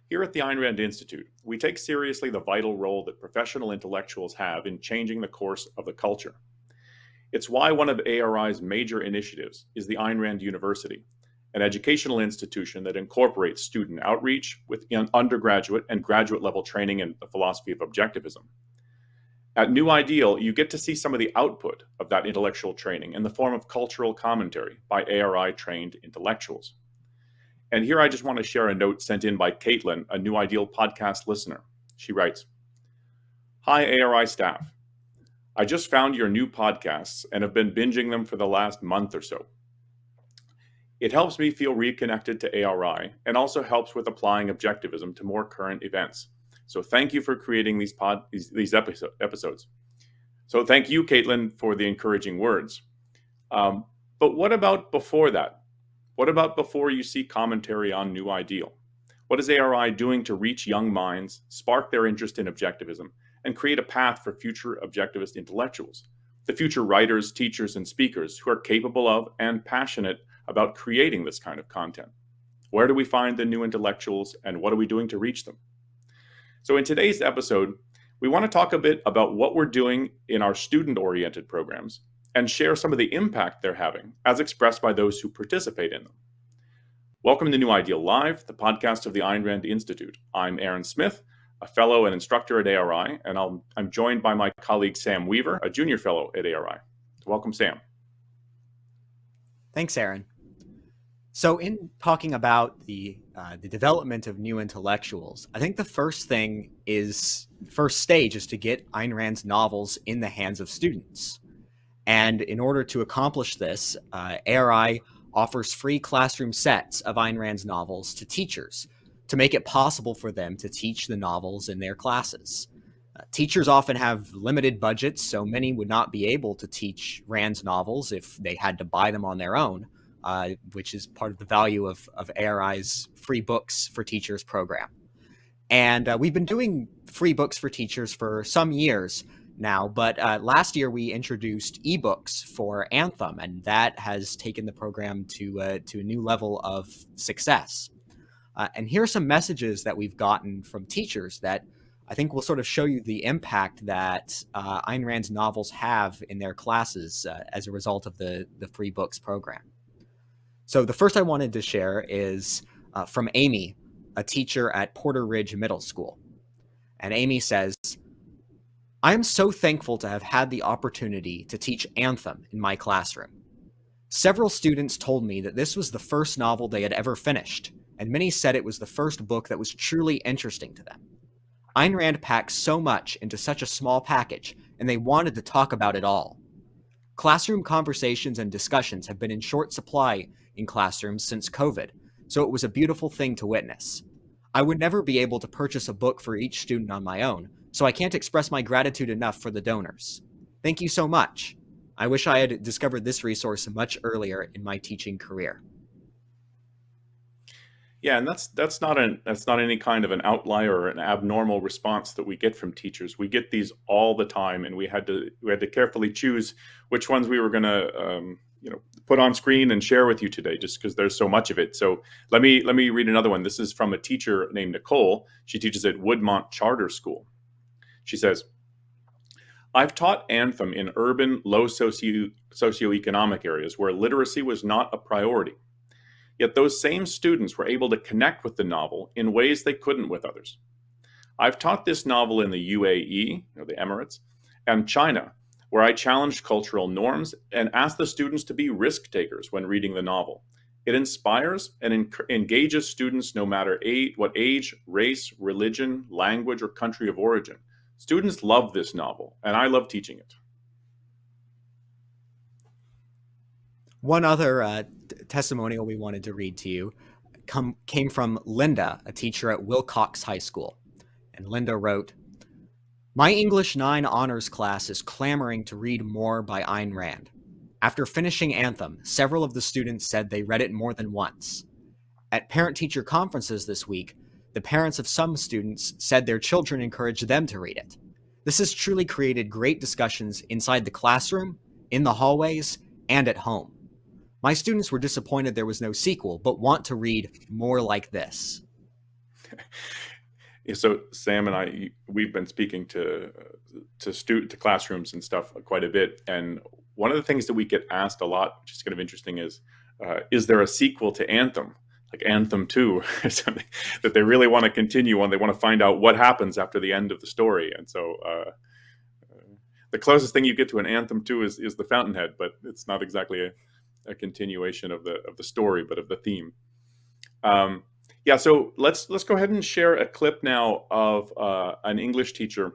Here at the Ayn Rand Institute, we take seriously the vital role that professional intellectuals have in changing the course of the culture. It's why one of ARI's major initiatives is the Ayn Rand University, an educational institution that incorporates student outreach with undergraduate and graduate level training in the philosophy of objectivism. At New Ideal, you get to see some of the output of that intellectual training in the form of cultural commentary by ARI trained intellectuals. And here I just want to share a note sent in by Caitlin, a New Ideal podcast listener. She writes, "Hi ARI staff. I just found your new podcasts and have been binging them for the last month or so. It helps me feel reconnected to ARI and also helps with applying objectivism to more current events. So thank you for creating these episodes." So thank you, Caitlin, for the encouraging words. But what about before that? What about before you see commentary on New Ideal? What is ARI doing to reach young minds, spark their interest in objectivism, and create a path for future objectivist intellectuals, the future writers, teachers, and speakers who are capable of and passionate about creating this kind of content? Where do we find the new intellectuals, and what are we doing to reach them? So in today's episode, we want to talk a bit about what we're doing in our student-oriented programs and share some of the impact they're having as expressed by those who participate in them. Welcome to New Ideal Live, the podcast of the Ayn Rand Institute. I'm Aaron Smith, a fellow and instructor at ARI, and I'm joined by my colleague Sam Weaver, a junior fellow at ARI. Welcome, Sam. Thanks, Aaron. So in talking about the development of new intellectuals, I think the first stage is to get Ayn Rand's novels in the hands of students. And in order to accomplish this, ARI offers free classroom sets of Ayn Rand's novels to teachers to make it possible for them to teach the novels in their classes. Teachers often have limited budgets, so many would not be able to teach Rand's novels if they had to buy them on their own, which is part of the value of ARI's Free Books for Teachers program. And we've been doing free books for teachers for some years now, but last year we introduced ebooks for Anthem, and that has taken the program to a new level of success. And here are some messages that we've gotten from teachers that I think will sort of show you the impact that Ayn Rand's novels have in their classes as a result of the free books program. So the first I wanted to share is from Amy, a teacher at Porter Ridge Middle School. And Amy says, "I am so thankful to have had the opportunity to teach Anthem in my classroom. Several students told me that this was the first novel they had ever finished, and many said it was the first book that was truly interesting to them. Ayn Rand packs so much into such a small package, and they wanted to talk about it all. Classroom conversations and discussions have been in short supply in classrooms since COVID, so it was a beautiful thing to witness. I would never be able to purchase a book for each student on my own, so I can't express my gratitude enough for the donors. Thank you so much. I wish I had discovered this resource much earlier in my teaching career." Yeah, and that's not any kind of an outlier or an abnormal response that we get from teachers. We get these all the time, and we had to carefully choose which ones we were going to put on screen and share with you today, just because there's so much of it. So let me read another one. This is from a teacher named Nicole. She teaches at Woodmont Charter School. She says, "I've taught Anthem in urban, low socioeconomic areas where literacy was not a priority. Yet those same students were able to connect with the novel in ways they couldn't with others. I've taught this novel in the UAE, the Emirates, and China, where I challenged cultural norms and asked the students to be risk takers when reading the novel. It inspires and engages students no matter what age, race, religion, language, or country of origin. Students love this novel, and I love teaching it." One other testimonial we wanted to read to you came from Linda, a teacher at Wilcox High School. And Linda wrote, "My English 9 honors class is clamoring to read more by Ayn Rand. After finishing Anthem, several of the students said they read it more than once. At parent-teacher conferences this week, the parents of some students said their children encouraged them to read it. This has truly created great discussions inside the classroom, in the hallways, and at home. My students were disappointed there was no sequel, but want to read more like this." So Sam and I, we've been speaking to classrooms and stuff quite a bit, and one of the things that we get asked a lot, which is kind of interesting, is there a sequel to Anthem, like Anthem 2, or something that they really want to continue on? They want to find out what happens after the end of the story, and so the closest thing you get to an Anthem 2 is the Fountainhead, but it's not exactly a continuation of the story, but of the theme. Yeah, so let's go ahead and share a clip now of an English teacher,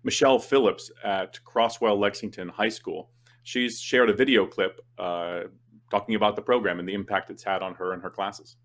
Michelle Phillips at Crosswell Lexington High School. She's shared a video clip talking about the program and the impact it's had on her and her classes.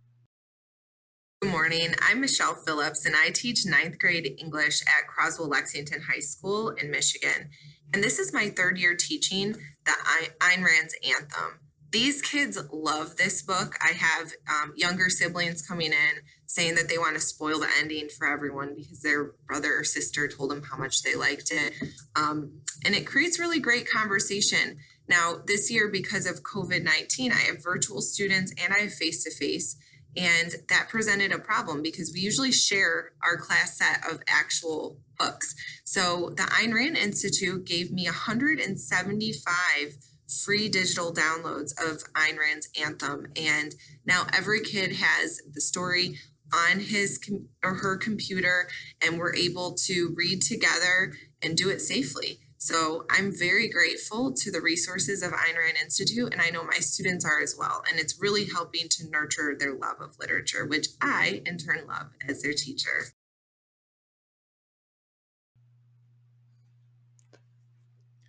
Good morning. I'm Michelle Phillips, and I teach 9th grade English at Croswell Lexington High School in Michigan. And this is my 3rd year teaching the Ayn Rand's Anthem. These kids love this book. I have younger siblings coming in saying that they want to spoil the ending for everyone because their brother or sister told them how much they liked it. And it creates really great conversation. Now, this year, because of COVID-19, I have virtual students and I have face-to-face. And that presented a problem because we usually share our class set of actual books. So the Ayn Rand Institute gave me 175 free digital downloads of Ayn Rand's Anthem. And now every kid has the story on his or her computer, and we're able to read together and do it safely. So I'm very grateful to the resources of Ayn Rand Institute, and I know my students are as well. And it's really helping to nurture their love of literature, which I, in turn, love as their teacher.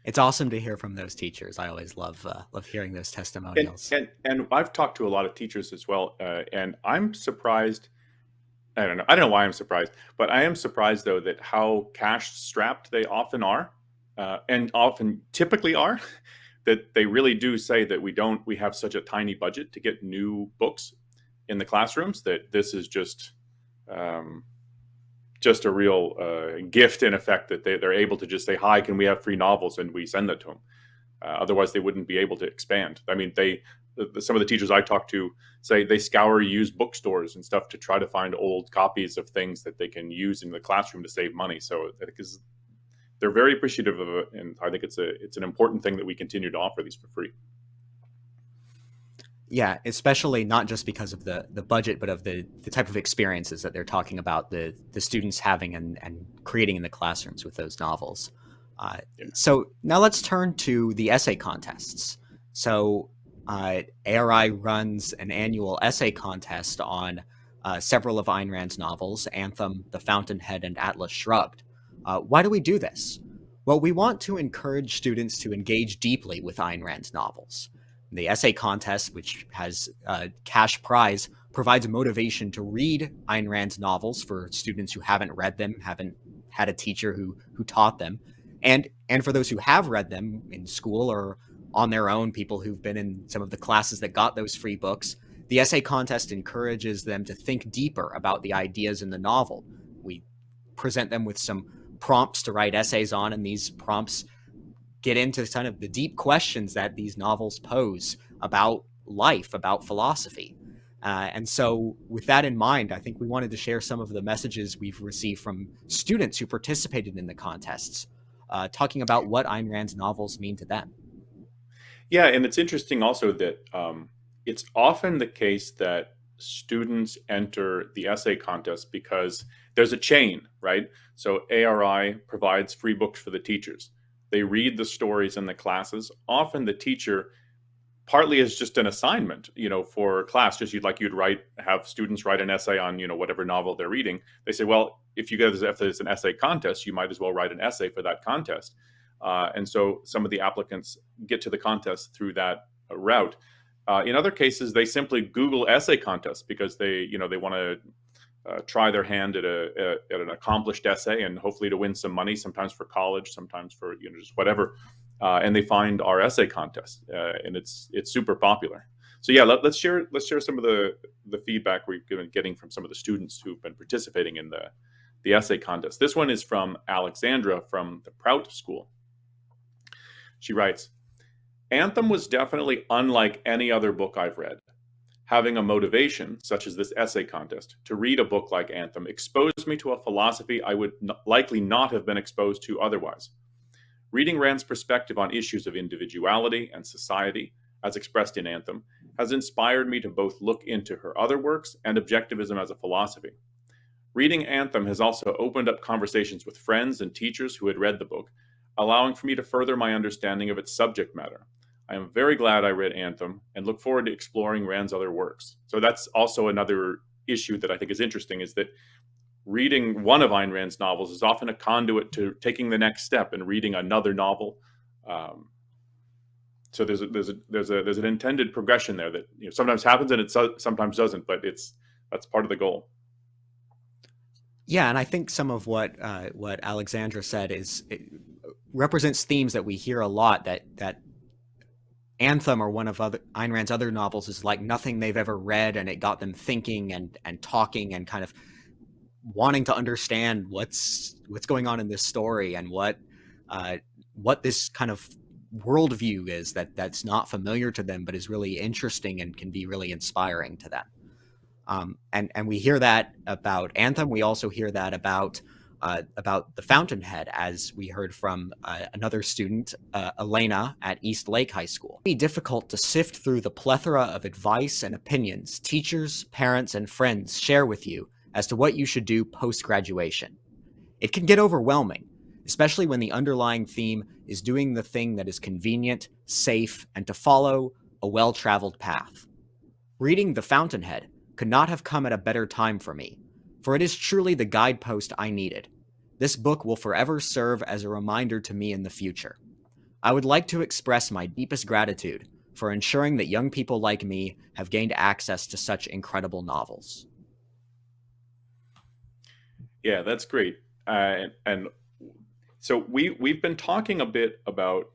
It's awesome to hear from those teachers. I always love hearing those testimonials. And I've talked to a lot of teachers as well, and I'm surprised. I don't know why I'm surprised, but I am surprised though that how cash strapped they often are. And often typically are, that they really do say that we have such a tiny budget to get new books in the classrooms, that this is just a real gift in effect, that they're able to just say, hi, can we have free novels, and we send that to them. Otherwise they wouldn't be able to expand. I mean, some of the teachers I talk to say they scour used bookstores and stuff to try to find old copies of things that they can use in the classroom to save money. So because they're very appreciative of it, and I think it's an important thing that we continue to offer these for free. Yeah, especially not just because of the budget, but of the type of experiences that they're talking about the students having and creating in the classrooms with those novels. So now let's turn to the essay contests. So ARI runs an annual essay contest on several of Ayn Rand's novels, Anthem, The Fountainhead, and Atlas Shrugged. Why do we do this? Well, we want to encourage students to engage deeply with Ayn Rand's novels. The essay contest, which has a cash prize, provides motivation to read Ayn Rand's novels for students who haven't read them, haven't had a teacher who taught them, and for those who have read them in school or on their own, people who've been in some of the classes that got those free books. The essay contest encourages them to think deeper about the ideas in the novel. We present them with some prompts to write essays on, and these prompts get into kind of the deep questions that these novels pose about life, about philosophy. And so with that in mind, I think we wanted to share some of the messages we've received from students who participated in the contests, talking about what Ayn Rand's novels mean to them. Yeah, and it's interesting also that it's often the case that students enter the essay contest because there's a chain, right? So ARI provides free books for the teachers. They read the stories in the classes. Often the teacher, partly as just an assignment, for class, just you'd have students write an essay on, whatever novel they're reading. They say, well, if there's an essay contest, you might as well write an essay for that contest. And so some of the applicants get to the contest through that route. In other cases, they simply Google essay contest because they want to try their hand at an accomplished essay, and hopefully to win some money, sometimes for college, sometimes for just whatever. And they find our essay contest, and it's super popular. So yeah, let's share some of the feedback we've been getting from some of the students who've been participating in the essay contest. This one is from Alexandra from the Prout School. She writes, Anthem was definitely unlike any other book I've read. Having a motivation, such as this essay contest, to read a book like Anthem exposed me to a philosophy I would likely not have been exposed to otherwise. Reading Rand's perspective on issues of individuality and society, as expressed in Anthem, has inspired me to both look into her other works and objectivism as a philosophy. Reading Anthem has also opened up conversations with friends and teachers who had read the book, allowing for me to further my understanding of its subject matter. I am very glad I read Anthem and look forward to exploring Rand's other works. So that's also another issue that I think is interesting, is that reading one of Ayn Rand's novels is often a conduit to taking the next step and reading another novel. So there's an intended progression there that sometimes happens and it sometimes doesn't, but that's part of the goal. Yeah, and I think some of what Alexandra said represents themes that we hear a lot, that Anthem, or one of Ayn Rand's other novels, is like nothing they've ever read, and it got them thinking and talking and kind of wanting to understand what's going on in this story, and what this kind of worldview is that's not familiar to them but is really interesting and can be really inspiring to them. And we hear that about Anthem. We also hear that about the Fountainhead, as we heard from another student, Elena, at East Lake High School. It can be difficult to sift through the plethora of advice and opinions teachers, parents, and friends share with you as to what you should do post-graduation. It can get overwhelming, especially when the underlying theme is doing the thing that is convenient, safe, and to follow a well-traveled path. Reading The Fountainhead could not have come at a better time for me, for it is truly the guidepost I needed. This book will forever serve as a reminder to me in the future. I would like to express my deepest gratitude for ensuring that young people like me have gained access to such incredible novels. Yeah, that's great. And so we've been talking a bit about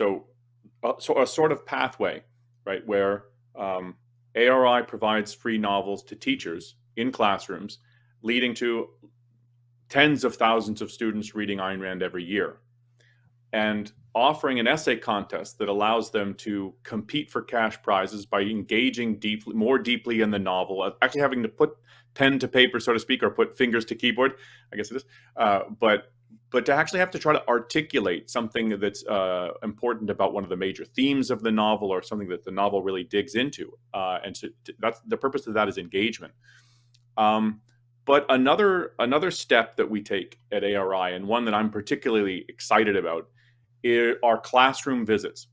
a sort of pathway, right, where ARI provides free novels to teachers in classrooms, leading to tens of thousands of students reading Ayn Rand every year, and offering an essay contest that allows them to compete for cash prizes by engaging more deeply in the novel, actually having to put pen to paper, so to speak, or put fingers to keyboard, I guess it is, but to actually have to try to articulate something that's important about one of the major themes of the novel, or something that the novel really digs into. And so that's the purpose of that, is engagement. But another step that we take at ARI, and one that I'm particularly excited about, are classroom visits.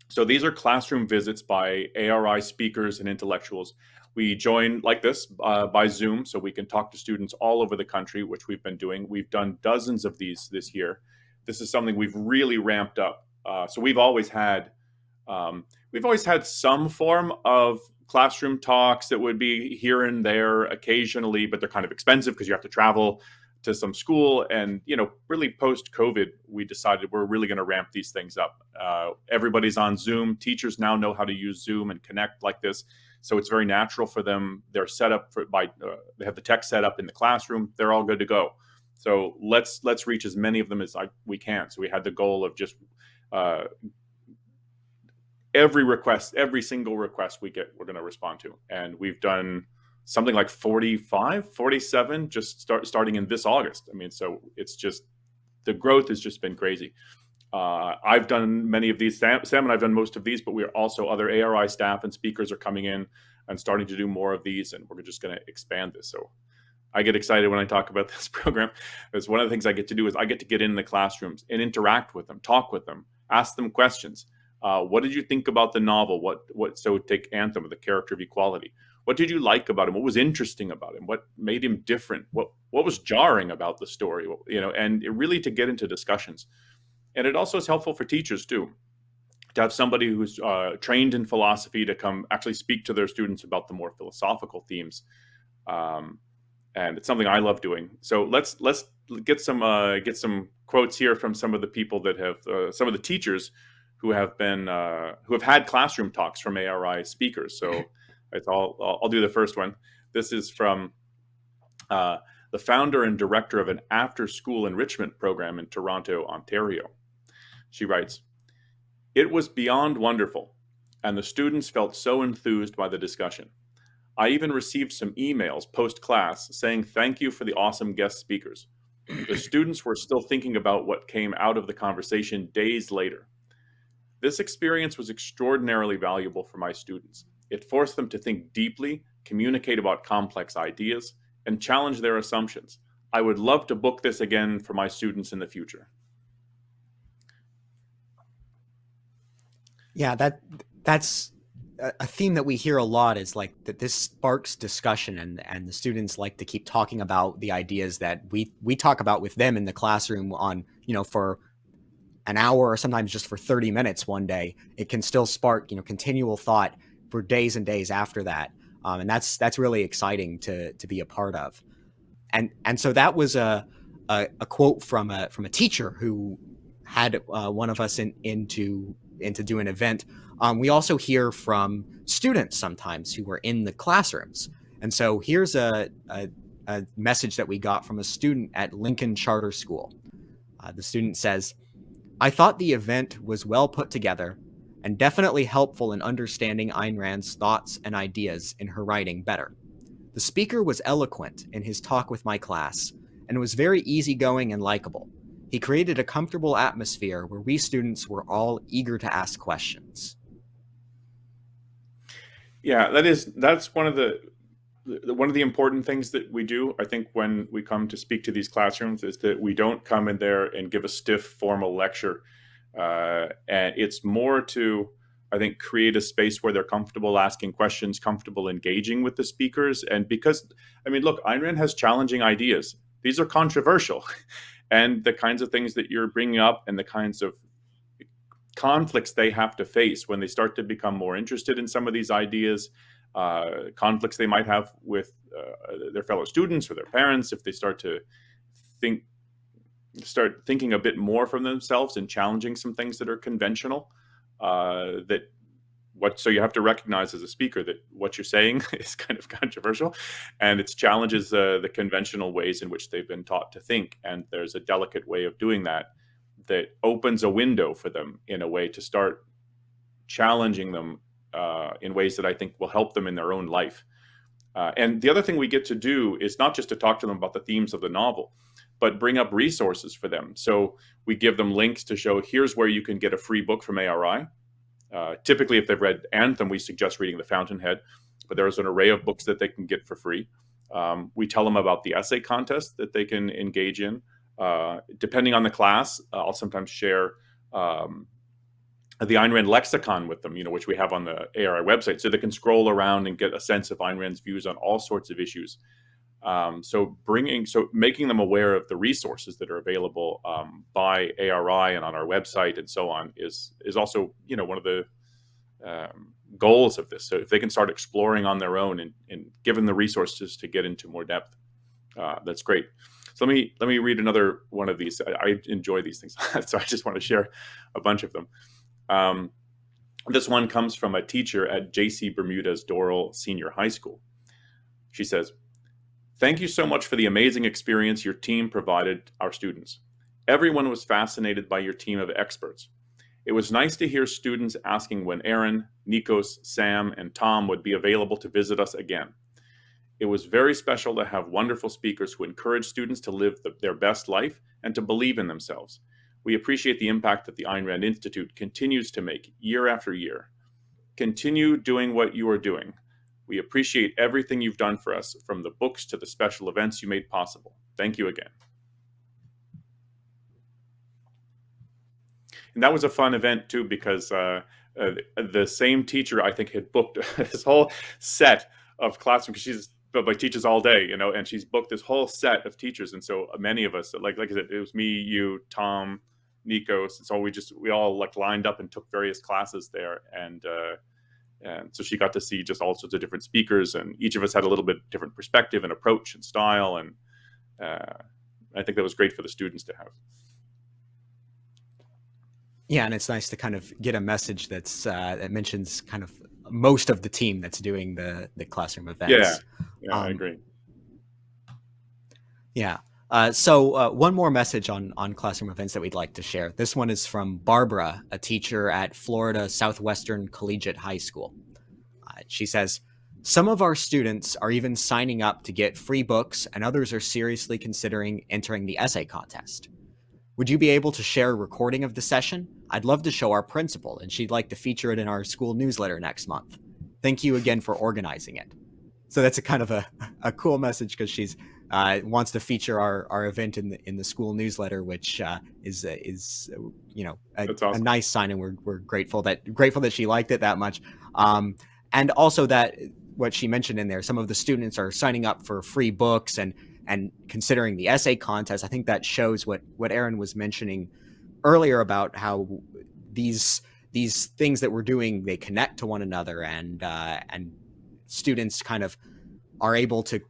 So these are classroom visits by ARI speakers and intellectuals. We join like this by Zoom, so we can talk to students all over the country, which we've been doing. We've done dozens of these this year. This is something we've really ramped up. So we've always had some form of classroom talks that would be here and there occasionally, but they're kind of expensive because you have to travel to some school. And really post-COVID, we decided we're really going to ramp these things up. Everybody's on Zoom. Teachers now know how to use Zoom and connect like this, so it's very natural for them. They're set up they have the tech set up in the classroom. They're all good to go. So let's reach as many of them as we can. So we had the goal of just every single request we get, we're going to respond to. And we've done something like 45, 47 just starting in this August. I mean, so it's just, the growth has just been crazy. I've done many of these. Sam and I've done most of these, but we are also, other ARI staff and speakers are coming in and starting to do more of these, and we're just going to expand this. So I get excited when I talk about this program, because one of the things I get to do is I get to get in the classrooms and interact with them, talk with them, ask them questions. What did you think about the novel? So take Anthem, the character of equality. What did you like about him? What was interesting about him? What made him different? What was jarring about the story? And really to get into discussions. And it also is helpful for teachers too, to have somebody who's trained in philosophy to come actually speak to their students about the more philosophical themes. And it's something I love doing. So let's get some quotes here from some of the people that have some of the teachers who have had classroom talks from ARI speakers. So I'll do the first one. This is from the founder and director of an after-school enrichment program in Toronto, Ontario. She writes, "It was beyond wonderful. and the students felt so enthused by the discussion. I even received some emails post-class saying thank you for the awesome guest speakers. The students were still thinking about what came out of the conversation days later. This experience was extraordinarily valuable for my students. It forced them to think deeply, communicate about complex ideas, and challenge their assumptions. I would love to book this again for my students in the future. Yeah, that's a theme that we hear a lot, is like that this sparks discussion, and the students like to keep talking about the ideas that we talk about with them in the classroom on, for an hour or sometimes just for 30 minutes one day. It can still spark, continual thought for days and days after that. And that's really exciting to be a part of. And so that was a quote from a teacher who had one of us in to do an event. We also hear from students sometimes who were in the classrooms. And so here's a message that we got from a student at Lincoln Charter School. The student says, "I thought the event was well put together and definitely helpful in understanding Ayn Rand's thoughts and ideas in her writing better. The speaker was eloquent in his talk with my class and was very easygoing and likable. He created a comfortable atmosphere where we students were all eager to ask questions." Yeah, that's one of the important things that we do, I think, when we come to speak to these classrooms, is that we don't come in there and give a stiff formal lecture. And it's more to, I think, create a space where they're comfortable asking questions, comfortable engaging with the speakers. And because, look, Ayn Rand has challenging ideas. These are controversial. And the kinds of things that you're bringing up and the kinds of conflicts they have to face when they start to become more interested in some of these ideas, conflicts they might have with their fellow students or their parents, if they start thinking a bit more from themselves and challenging some things that are conventional. So you have to recognize as a speaker that what you're saying is kind of controversial, and it challenges the conventional ways in which they've been taught to think. And there's a delicate way of doing that opens a window for them in a way to start challenging them in ways that I think will help them in their own life. And the other thing we get to do is not just to talk to them about the themes of the novel, but bring up resources for them. So we give them links to show, here's where you can get a free book from ARI. Typically, if they've read Anthem, we suggest reading The Fountainhead, but there's an array of books that they can get for free. We tell them about the essay contest that they can engage in. Depending on the class, I'll sometimes share the Ayn Rand lexicon with them, which we have on the ARI website, so they can scroll around and get a sense of Ayn Rand's views on all sorts of issues. So making them aware of the resources that are available by ARI and on our website and so on is also, one of the goals of this. So if they can start exploring on their own and given the resources to get into more depth, that's great. So let me read another one of these. I enjoy these things, so I just want to share a bunch of them. This one comes from a teacher at J.C. Bermudez Doral Senior High School. She says, "Thank you so much for the amazing experience your team provided our students. Everyone was fascinated by your team of experts. It was nice to hear students asking when Aaron, Nikos, Sam, and Tom would be available to visit us again. It was very special to have wonderful speakers who encourage students to live their best life and to believe in themselves. We appreciate the impact that the Ayn Rand Institute continues to make year after year. Continue doing what you are doing. We appreciate everything you've done for us, from the books to the special events you made possible. Thank you again." And that was a fun event too, because the same teacher, I think, had booked this whole set of classrooms, because she teaches all day, and she's booked this whole set of teachers. And so many of us, like I said, it was me, you, Tom, Nikos, and so we all lined up and took various classes there, and so she got to see just all sorts of different speakers, and each of us had a little bit different perspective and approach and style, and I think that was great for the students to have. Yeah, and it's nice to kind of get a message that mentions kind of most of the team that's doing the classroom events. Yeah, I agree. Yeah. One more message on classroom events that we'd like to share. This one is from Barbara, a teacher at Florida Southwestern Collegiate High School. She says, some of our students are even signing up to get free books, and others are seriously considering entering the essay contest. Would you be able to share a recording of the session? I'd love to show our principal, and she'd like to feature it in our school newsletter next month. Thank you again for organizing it. So that's a kind of a cool message, because she's wants to feature our event in the school newsletter, which is That's awesome. a nice sign, and we're grateful that she liked it that much. And also that what she mentioned in there, some of the students are signing up for free books and considering the essay contest. I think that shows what Aaron was mentioning earlier about how these things that we're doing, they connect to one another, and students kind of are able to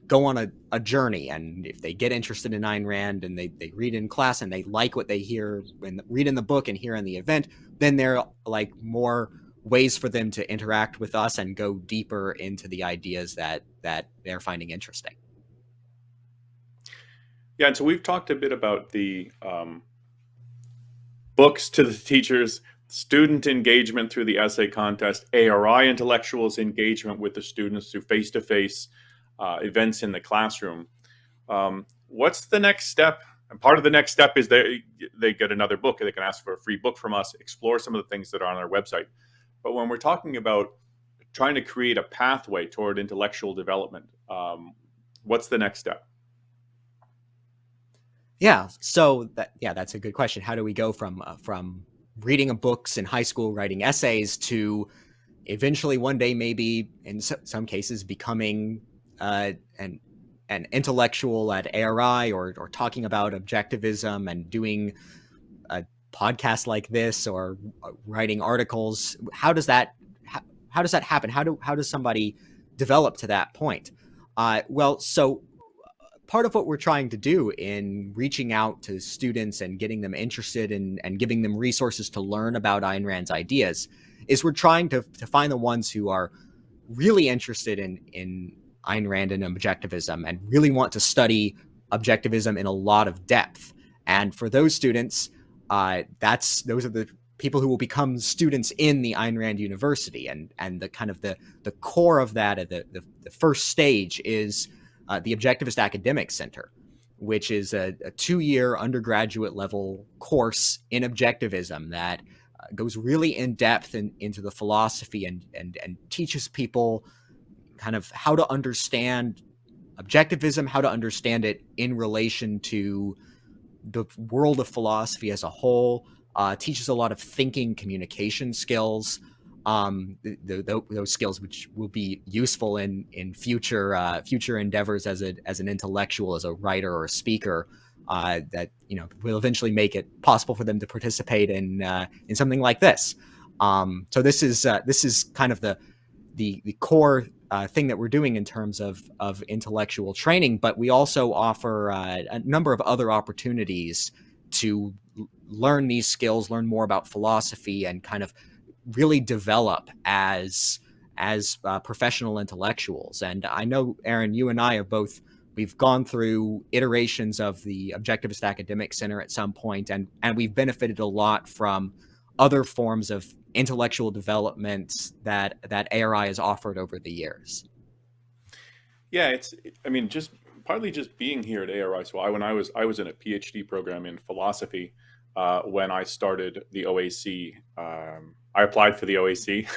go on a journey. And if they get interested in Ayn Rand and they read in class and they like what they hear and read in the book and hear in the event, then there are like more ways for them to interact with us and go deeper into the ideas that they're finding interesting. Yeah, and so we've talked a bit about the books to the teachers, student engagement through the essay contest, ARI intellectuals engagement with the students through face-to-face events in the classroom. What's the next step? And part of the next step is they get another book. They can ask for a free book from us, explore some of the things that are on our website. But when we're talking about trying to create a pathway toward intellectual development, what's the next step? Yeah, that's a good question. How do we go from reading books in high school, writing essays, to eventually one day maybe in some cases becoming an intellectual at ARI, or talking about objectivism and doing a podcast like this, or writing articles? How does that happen? How does somebody develop to that point? So part of what we're trying to do in reaching out to students and getting them interested and giving them resources to learn about Ayn Rand's ideas is we're trying to find the ones who are really interested in Ayn Rand and objectivism and really want to study objectivism in a lot of depth. And for those students, those are the people who will become students in the Ayn Rand University. And the kind of the core of that, the first stage is the Objectivist Academic Center, which is a 2-year undergraduate level course in objectivism that goes really in depth into the philosophy and teaches people kind of how to understand objectivism, how to understand it in relation to the world of philosophy as a whole, teaches a lot of thinking, communication skills, those skills which will be useful in future endeavors as an intellectual, as a writer or a speaker, that will eventually make it possible for them to participate in something like this. So this is kind of the core thing that we're doing in terms of intellectual training, but we also offer a number of other opportunities to learn these skills, learn more about philosophy, and kind of really develop as professional intellectuals. And I know, Aaron, you and I we've gone through iterations of the Objectivist Academic Center at some point, and we've benefited a lot from other forms of intellectual development that ARI has offered over the years. Yeah, just partly just being here at ARI. So I was in a PhD program in philosophy when I started the OAC. I applied for the OAC.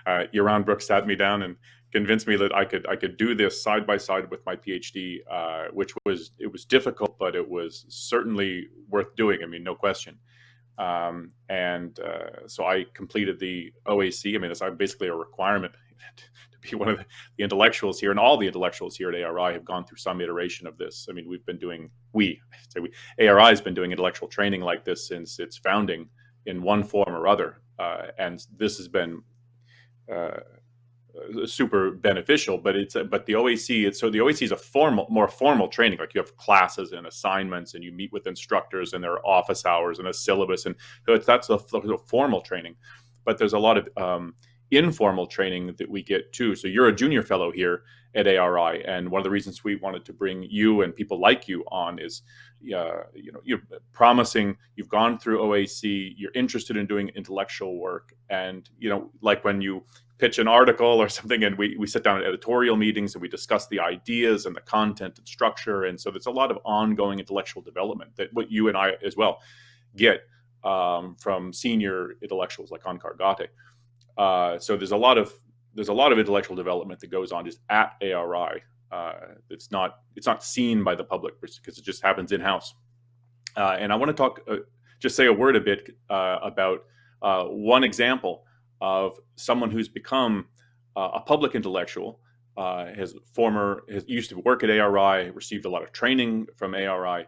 Yaron Brooks sat me down and convinced me that I could do this side by side with my PhD, which was difficult, but it was certainly worth doing. I mean, no question. So I completed the OAC. I mean, it's basically a requirement to be one of the intellectuals here, and all the intellectuals here at ARI have gone through some iteration of this. I mean, ARI has been doing intellectual training like this since its founding in one form or other, and this has been super beneficial. But the OAC, the OAC is a more formal training. Like, you have classes and assignments, and you meet with instructors, and there are office hours and a syllabus, and so that's a formal training. But there's a lot of informal training that we get too. So you're a junior fellow here at ARI, and one of the reasons we wanted to bring you and people like you on is, you're promising, you've gone through OAC, you're interested in doing intellectual work, and like when you pitch an article or something, and we sit down at editorial meetings and we discuss the ideas and the content and structure, and so there's a lot of ongoing intellectual development that what you and I as well get from senior intellectuals like Onkar Ghate. So there's a lot of intellectual development that goes on just at ARI. It's not seen by the public because it just happens in house. And I want to just say a word a bit about one example of someone who's become a public intellectual. Used to work at ARI, received a lot of training from ARI,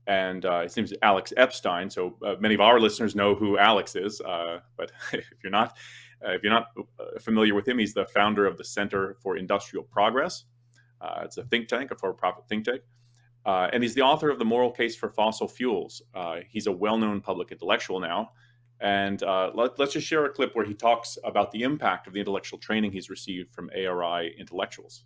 and his name is Alex Epstein. So many of our listeners know who Alex is, but if you're not familiar with him, he's the founder of the Center for Industrial Progress. It's a think tank, a for-profit think tank. And he's the author of The Moral Case for Fossil Fuels. He's a well-known public intellectual now. And let's just share a clip where he talks about the impact of the intellectual training he's received from ARI intellectuals.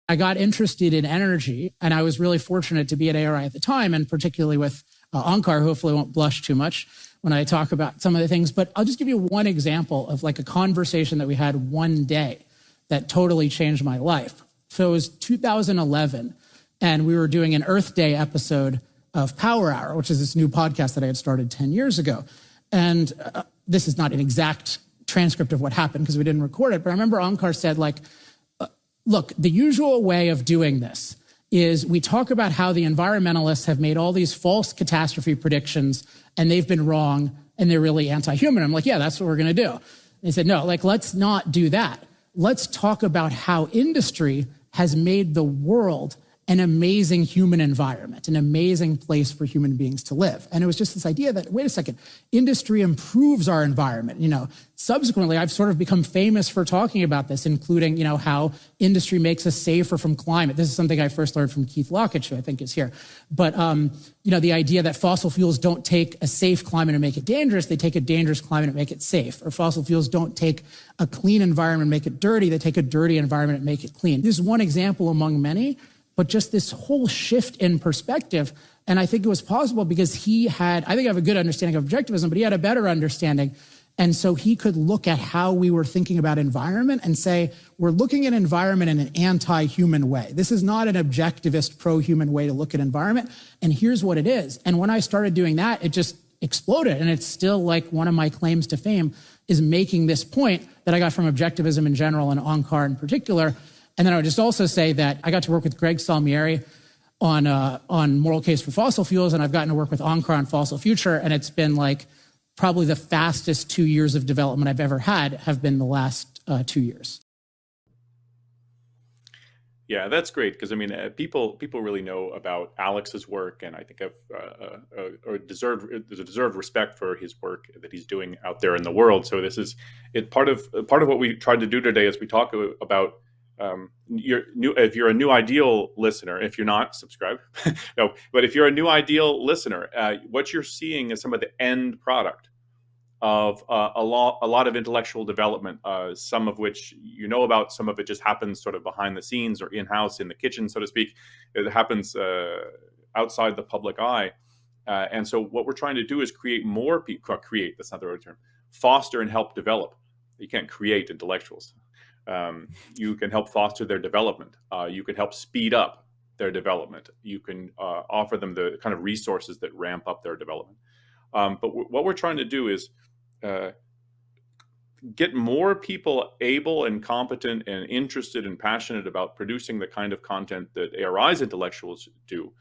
I got interested in energy, and I was really fortunate to be at ARI at the time, and particularly with Onkar, who hopefully won't blush too much when I talk about some of the things. But I'll just give you one example of like a conversation that we had one day that totally changed my life. So it was 2011, and we were doing an Earth Day episode of Power Hour, which is this new podcast that I had started 10 years ago. And this is not an exact transcript of what happened because we didn't record it, but I remember Onkar said, look, the usual way of doing this is we talk about how the environmentalists have made all these false catastrophe predictions and they've been wrong and they're really anti-human. I'm like, yeah, that's what we're going to do. And he said, no, let's not do that. Let's talk about how industry has made the world an amazing human environment, an amazing place for human beings to live. And it was just this idea that, wait a second, industry improves our environment. Subsequently, I've sort of become famous for talking about this, including, how industry makes us safer from climate. This is something I first learned from Keith Lockett, who I think is here. But, the idea that fossil fuels don't take a safe climate and make it dangerous, they take a dangerous climate and make it safe. Or fossil fuels don't take a clean environment and make it dirty, they take a dirty environment and make it clean. This is one example among many, but just this whole shift in perspective. And I think it was possible because I have a good understanding of objectivism, but he had a better understanding. And so he could look at how we were thinking about environment and say, we're looking at environment in an anti-human way. This is not an objectivist, pro-human way to look at environment. And here's what it is. And when I started doing that, it just exploded. And it's still like one of my claims to fame is making this point that I got from objectivism in general and Onkar in particular. And then I would just also say that I got to work with Greg Salmieri on Moral Case for Fossil Fuels, and I've gotten to work with Onkar on Fossil Future, and it's been like probably the fastest 2 years of development I've ever had have been the last 2 years. Yeah, that's great because people really know about Alex's work, and I think there's a deserved respect for his work that he's doing out there in the world. So this is part of what we tried to do today is we talk about. If you're a new Ideal listener, if you're not, subscribe. No, but if you're a new Ideal listener, what you're seeing is some of the end product of a lot of intellectual development, some of which you know about, some of it just happens sort of behind the scenes or in-house in the kitchen, so to speak. It happens outside the public eye. And so what we're trying to do is that's not the right term, foster and help develop. You can't create intellectuals. You can help foster their development. You can help speed up their development. You can offer them the kind of resources that ramp up their development. But what we're trying to do is get more people able and competent and interested and passionate about producing the kind of content that ARI's intellectuals do.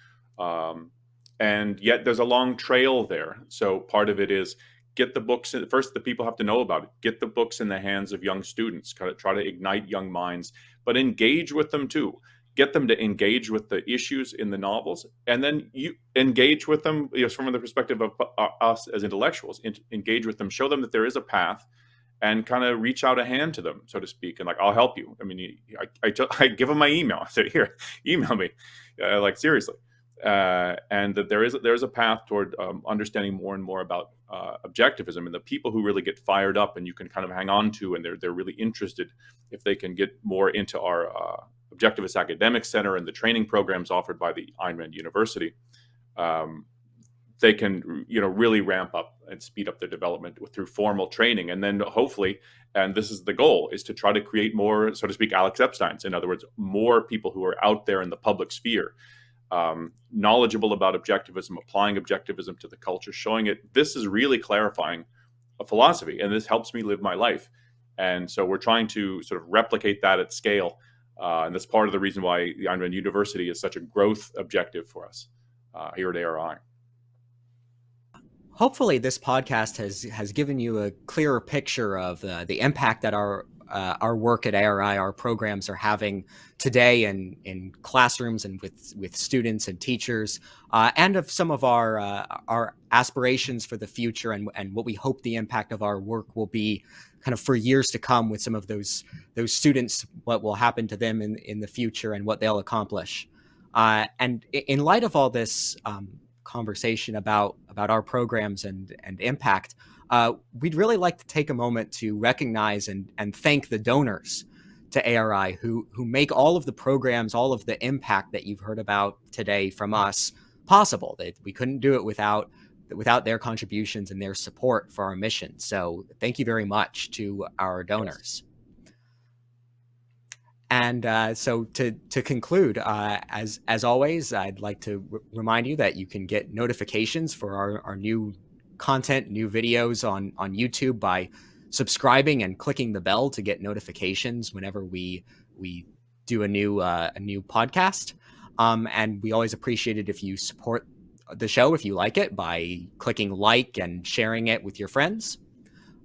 And yet there's a long trail there. So part of it is get the books. First, the people have to know about it. Get the books in the hands of young students. Try to ignite young minds, but engage with them too. Get them to engage with the issues in the novels, and then you engage with them from the perspective of us as intellectuals. Engage with them, show them that there is a path, and kind of reach out a hand to them, so to speak, and I'll help you. I give them my email. I say, here, email me, seriously. And that there is a path toward understanding more and more about objectivism, and the people who really get fired up and you can kind of hang on to, and they're really interested, if they can get more into our Objectivist Academic Center and the training programs offered by the Ayn Rand University, they can really ramp up and speed up their development through formal training. And then hopefully, and this is the goal, is to try to create more, so to speak, Alex Epsteins. In other words, more people who are out there in the public sphere, knowledgeable about objectivism, applying objectivism to the culture, showing it, this is really clarifying a philosophy, and this helps me live my life. And so we're trying to sort of replicate that at scale. And that's part of the reason why the Ayn Rand University is such a growth objective for us here at ARI. Hopefully this podcast has given you a clearer picture of the impact that our work at ARI, our programs, are having today in classrooms and with students and teachers, and of some of our aspirations for the future, and what we hope the impact of our work will be kind of for years to come with some of those students, what will happen to them in the future and what they'll accomplish. And in light of all this conversation about our programs and impact, we'd really like to take a moment to recognize and thank the donors to ARI who make all of the programs, all of the impact that you've heard about today from us possible. That we couldn't do it without their contributions and their support for our mission. So thank you very much to our donors. And so to conclude, as always, I'd like to remind you that you can get notifications for our new content, new videos on YouTube by subscribing and clicking the bell to get notifications whenever we do a new podcast. And we always appreciate it if you support the show, if you like it, by clicking like and sharing it with your friends.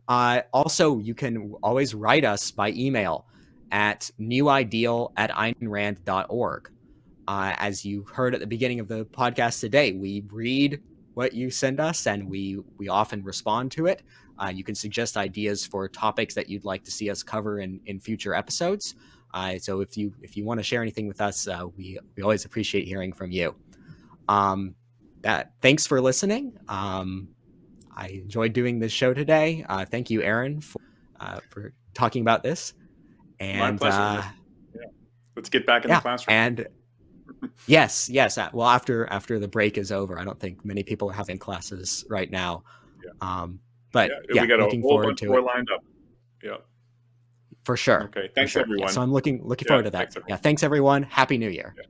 Also, you can always write us by email at newideal@aynrand.org. As you heard at the beginning of the podcast today, we read what you send us and we often respond to it. You can suggest ideas for topics that you'd like to see us cover in future episodes. So if you want to share anything with us, we always appreciate hearing from you. Thanks for listening. I enjoyed doing this show today. Thank you, Aaron, for talking about this. And my pleasure. Let's get back in the classroom. And yes. Well, after the break is over, I don't think many people are having classes right now. But we got looking a whole forward bunch to more it. lined up. Yeah. For sure. Okay. Thanks, everyone. So I'm looking forward to that. Thanks, everyone. Thanks everyone. Happy New Year. Yeah.